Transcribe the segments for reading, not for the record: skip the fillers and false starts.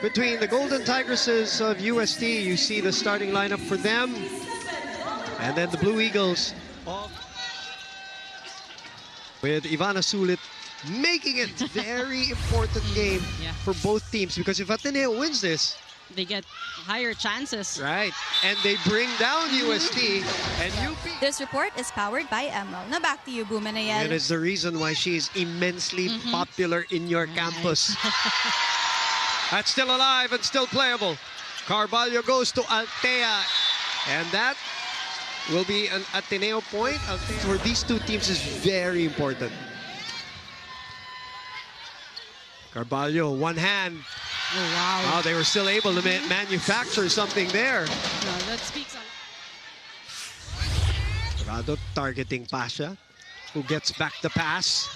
between the Golden Tigresses of UST. You see the starting lineup for them. And then the Blue Eagles with Ivana Sulit making it very important game for both teams, because if Ateneo wins this, they get higher chances. Right, and they bring down UST and UP. This report is powered by Emerald. Now back to you, Bumanayel. And it's the reason why she is immensely popular in your campus. That's still alive and still playable. Carvalho goes to Altea, and that will be an Ateneo point. For these two teams is very important. Carvalho, one hand. Oh, wow. Wow, they were still able to manufacture something there. No, that speaks a lot. Rado targeting Pasha, who gets back the pass.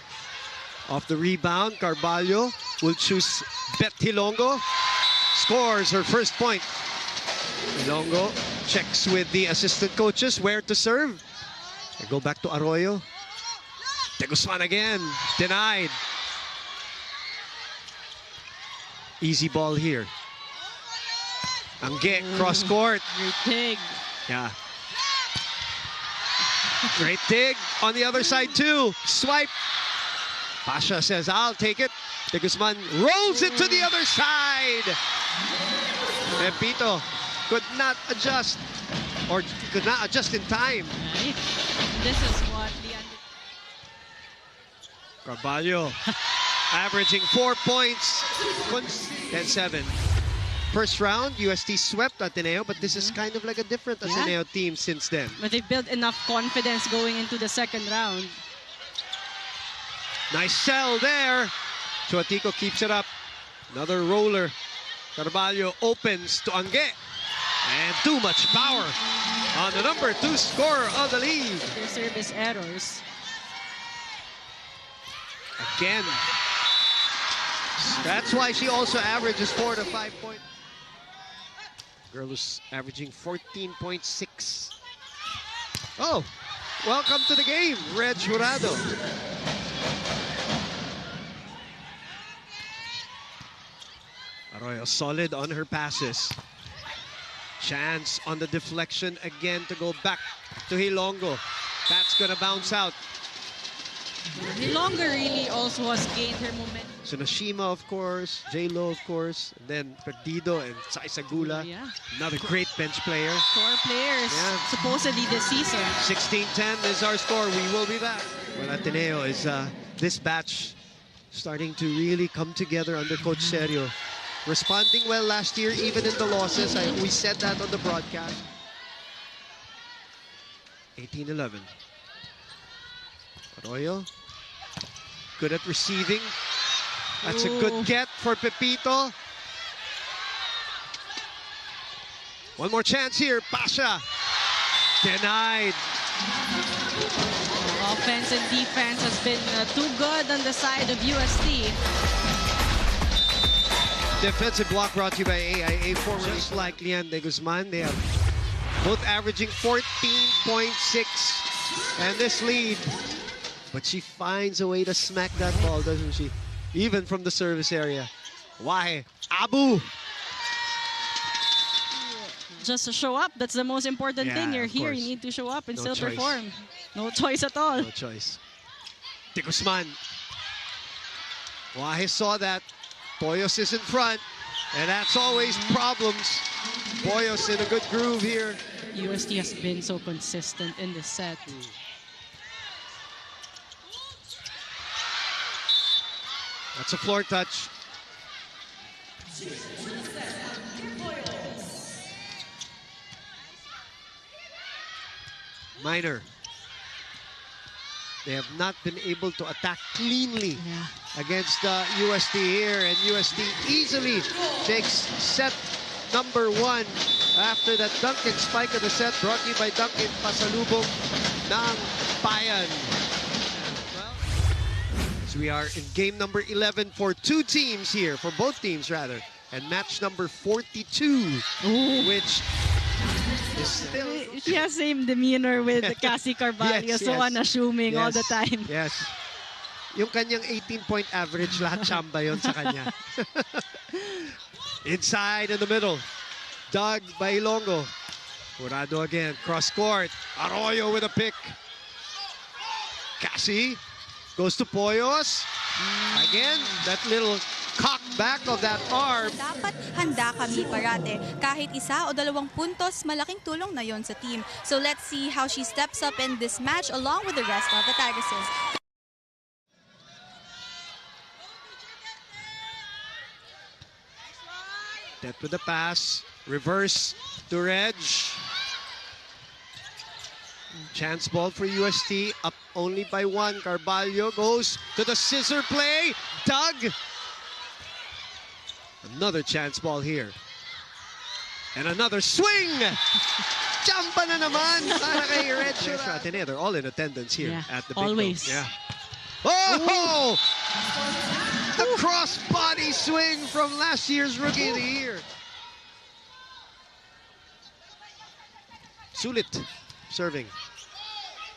Off the rebound, Carvalho will choose Bet Hilongo. Scores her first point. Hilongo checks with the assistant coaches where to serve. They go back to Arroyo. De Guzman again, denied. Easy ball here. Angge, cross court. Great dig. Yeah. Great dig on the other side too. Swipe. Pasha says, I'll take it. De Guzman rolls it to the other side. Pepito could not adjust, or could not adjust in time. Right. This is what the Carvalho averaging 4 points. 10-7. First round, UST swept Ateneo, but this is kind of like a different Ateneo team since then. But they've built enough confidence going into the second round. Nice sell there. Chuatico keeps it up. Another roller. Carvalho opens to Angge. And too much power on the number 2 scorer of the league. Their service errors. Again. That's why she also averages 4 to 5 points. Girl is averaging 14.6. Oh, welcome to the game, Reg Jurado. Arroyo solid on her passes. Chance on the deflection again to go back to Hilongo. That's gonna bounce out. Hilongo really also has gained her momentum. Sunashima, of course, J-Lo, of course, and then Perdido and Saisagula. Yeah. Another great bench player. 4 players, supposedly this season. 16-10 is our score. We will be back. Well, Ateneo is this batch starting to really come together under Coach Serio. Responding well last year, even in the losses. We said that on the broadcast. 18-11. Arroyo, good at receiving. That's a good get for Pepito. One more chance here, Pasha. Denied. Offense and defense has been too good on the side of UST. Defensive block brought to you by AIA, formerly just like Lian De Guzman. They have both averaging 14.6 and this lead. But she finds a way to smack that ball, doesn't she? Even from the service area. Why? Abu! Just to show up. That's the most important thing. You're here. You need to show up and still perform. No choice at all. No choice. De Guzman. Wahe saw that. Poyos is in front. And that's always problems. Poyos in a good groove here. UST has been so consistent in this set. That's a floor touch. Minor. They have not been able to attack cleanly against UST here, and UST easily takes set number 1 after that Duncan spike of the set, brought to you by Duncan Pasalubong ng Bayan. So we are in game number 11 for 2 teams here, for both teams rather, and match number 42, which is still... She has same demeanor with Cassie Carvalho, so unassuming all the time. Yes. Yung kanyang 18-point average, lahat chamba yon sa kanya. Inside in the middle. Dug by Ilonggo. Jurado again. Cross court. Arroyo with a pick. Cassie goes to Poyos. Again, that little cock back of that arm. Dapat handa kami parate. Kahit isa o dalawang puntos, malaking tulong na yon sa team. So let's see how she steps up in this match along with the rest of the Tigresses. That with the pass. Reverse to Reg. Chance ball for UST. Up only by 1. Carvalho goes to the scissor play. Doug. Another chance ball here. And another swing. Champa na naman para kay Reg. Ateneo, they're all in attendance here at the big always. Dome. Yeah. Oh! The cross-body swing from last year's Rookie of the Year. Sulit serving.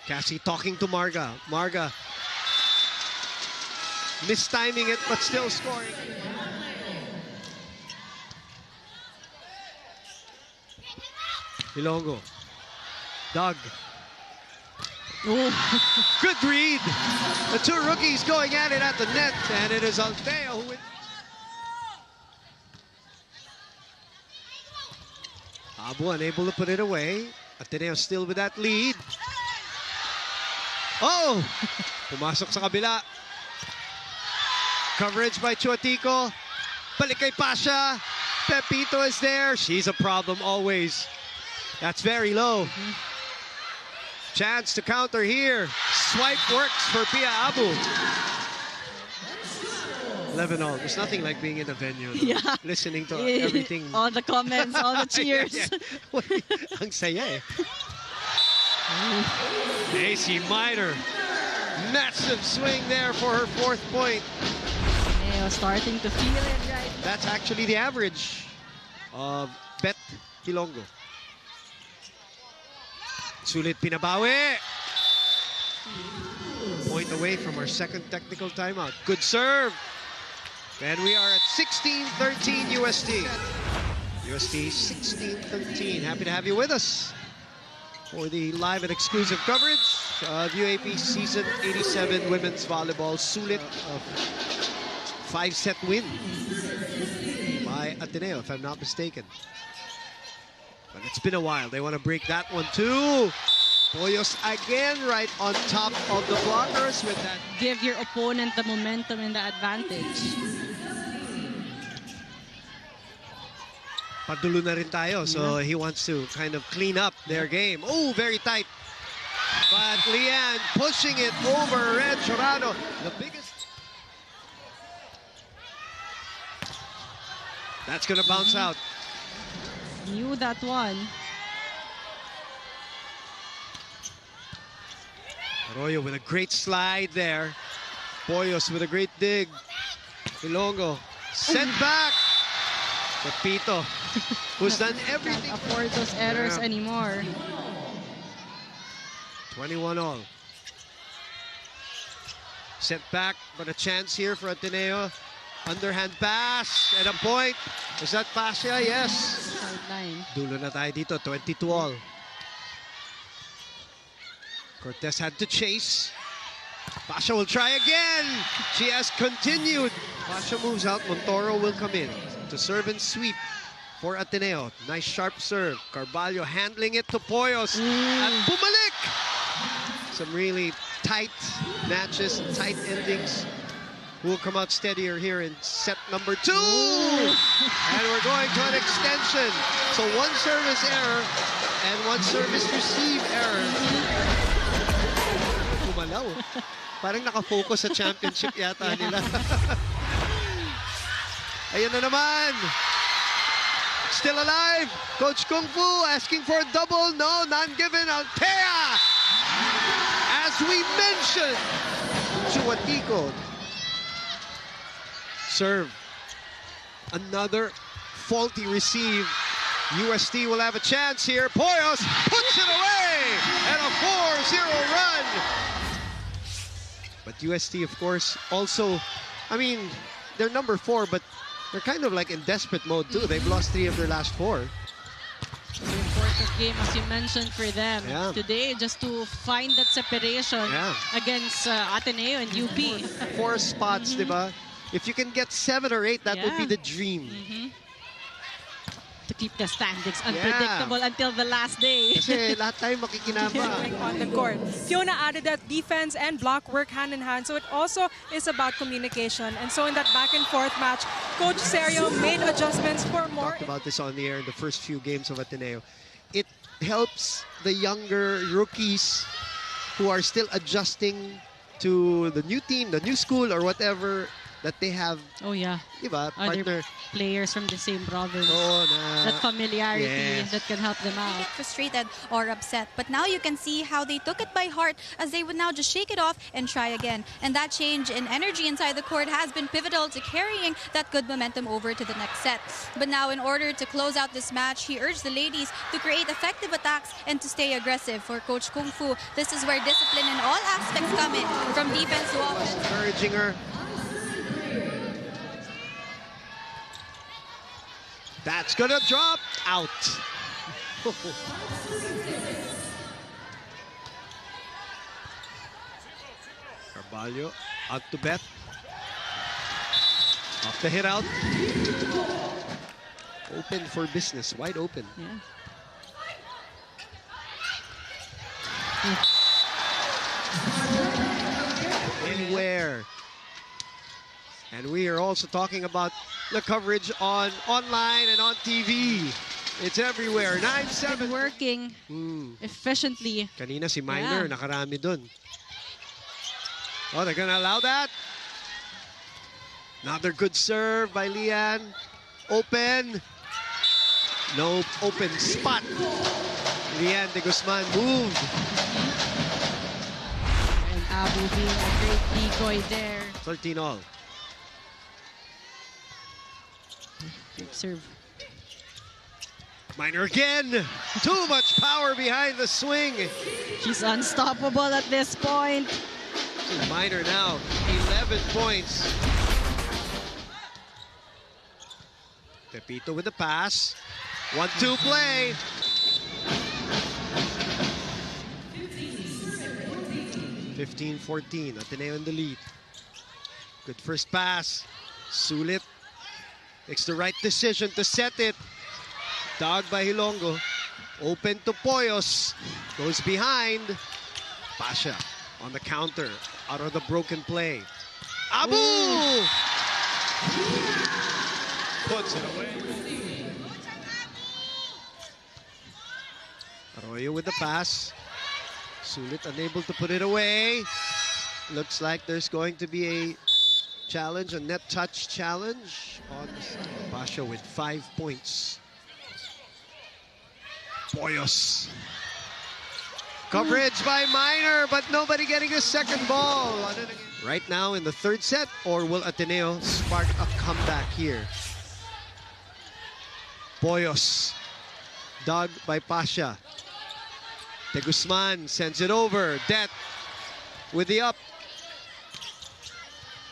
Cassie talking to Marga. Marga mistiming it, but still scoring. Ilonggo. Doug. Oh. Good read. The two rookies going at it at the net, and it is Ateneo who wins. Abu unable to put it away. Ateneo still with that lead. Oh! Pumasok sa kabila. Coverage by Chuatico. Balik kay Pasha. Pepito is there. She's a problem always. That's very low. Chance to counter here. Swipe works for Pia Abu. 11-all. There's nothing like being in a venue. No? Yeah. Listening to everything. All the comments, all the cheers. Ang saya eh. AC Minor. Massive swing there for her 4th point. Yeah, starting to feel it right. That's actually the average of Bet Hilongo. Sulit pinabawi. Point away from our 2nd technical timeout. Good serve. And we are at 16-13 UST. UST 16-13. Happy to have you with us for the live and exclusive coverage of UAAP Season 87 Women's Volleyball. Sulit of 5-set win by Ateneo, if I'm not mistaken. But it's been a while. They want to break that one too. Poyos again right on top of the blockers with that. Give your opponent the momentum and the advantage. Padulo na rin tayo, so he wants to kind of clean up their game. Oh, very tight. But Leanne pushing it over Red Chorado. The biggest. That's going to bounce out. Knew that one. Arroyo with a great slide there. Poyos with a great dig. Ilonggo sent back. Pepito, who's done everything. Can't afford those errors anymore. 21-all. Sent back, but a chance here for Ateneo. Underhand pass and a point. Is that Pasha? Yes. Sideline. Dulo na tayo dito, 22-all. Cortez had to chase. Pasha will try again. She has continued. Pasha moves out. Montoro will come in to serve and sweep for Ateneo. Nice sharp serve. Carvalho handling it to Poyos. At bumalik. Some really tight matches, tight endings. Who will come out steadier here in set number 2. And we're going to an extension. So 1 service error and 1 service receive error. Kumalaw. Parang nakafocus sa championship yata nila. Ayan na naman. Still alive. Coach Kung Fu asking for a double. No, none given. Altea. As we mentioned, Chuatico. Serve. Another faulty receive. UST will have a chance here. Poyos puts it away. And a 4-0 run. But UST, of course, also, I mean, they're number 4, but They're kind of like in desperate mode too. They've lost 3 of their last 4. It's an important game, as you mentioned, for them today, just to find that separation against Ateneo and UP. 4 spots, diba? If you can get 7 or 8, that would be the dream. To keep the standings unpredictable until the last day. Kasi lahat tayo makikinabang on the court. Fiona added that defense and block work hand in hand, so it also is about communication. And so in that back and forth match, Coach Serio made adjustments for more. Talked about this on the air in the first few games of Ateneo. It helps the younger rookies who are still adjusting to the new team, the new school, or whatever that they have. Oh yeah. Diba? Other players from the same province. That familiarity that can help them out. Get frustrated or upset, but now you can see how they took it by heart, as they would now just shake it off and try again. And that change in energy inside the court has been pivotal to carrying that good momentum over to the next set. But now, in order to close out this match, he urged the ladies to create effective attacks and to stay aggressive. For Coach Kung Fu, this is where discipline in all aspects come in, from defense to offense. Encouraging her. That's gonna drop out. Carvalho out to Beth. Off the hit out. Open for business, wide open. Anywhere. And we are also talking about the coverage on online and on TV. It's everywhere. 9-7. Working efficiently. Kanina si Minor, nakarami dun. Oh, they're gonna allow that. Another good serve by Lian. Open. No open spot. Lian de Guzman moved. And Abu being a great decoy there. 13 all. Good serve. Minor again. Too much power behind the swing. She's unstoppable at this point. Minor now, 11 points. Pepito with the pass. 1-2 play. 15-14, Ateneo in the lead. Good first pass. Sulit makes the right decision to set it. Dog by Hilongo. Open to Poyos. Goes behind. Pasha on the counter. Out of the broken play. Abu! Puts it away. Arroyo with the pass. Sulit unable to put it away. Looks like there's going to be a challenge, a net touch challenge on Pasha with 5 points. Poyos. Coverage by Minor, but nobody getting a second ball. Right now in the third set, or will Ateneo spark a comeback here? Poyos. Dug by Pasha. De Guzman sends it over. Det with the up.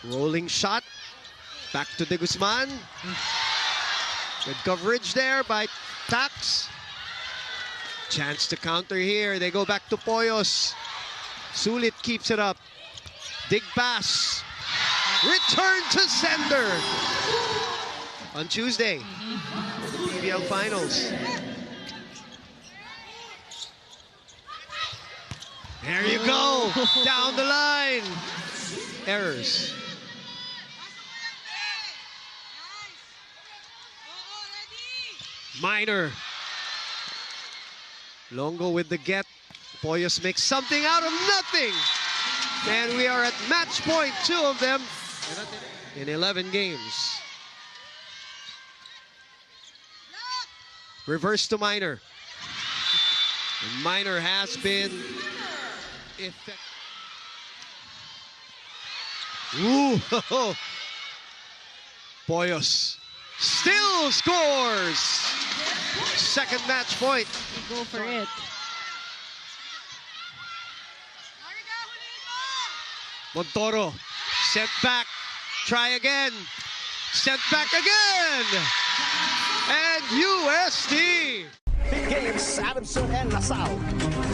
Rolling shot. Back to De Guzman. Good coverage there by Tax. Chance to counter here. They go back to Poyos. Sulit keeps it up. Dig pass. Return to sender. On Tuesday. The PBL Finals. There you go. Down the line. Errors. Minor. Longo with the get. Poyos makes something out of nothing. And we are at match point, 2 of them in 11 games. Reverse to Minor. And Minor has been effective. Ooh, Poyos still scores. Second match point. Go for it. Montoro sent back. Try again. Sent back again. And UST. Big games, Adamson and Lasal.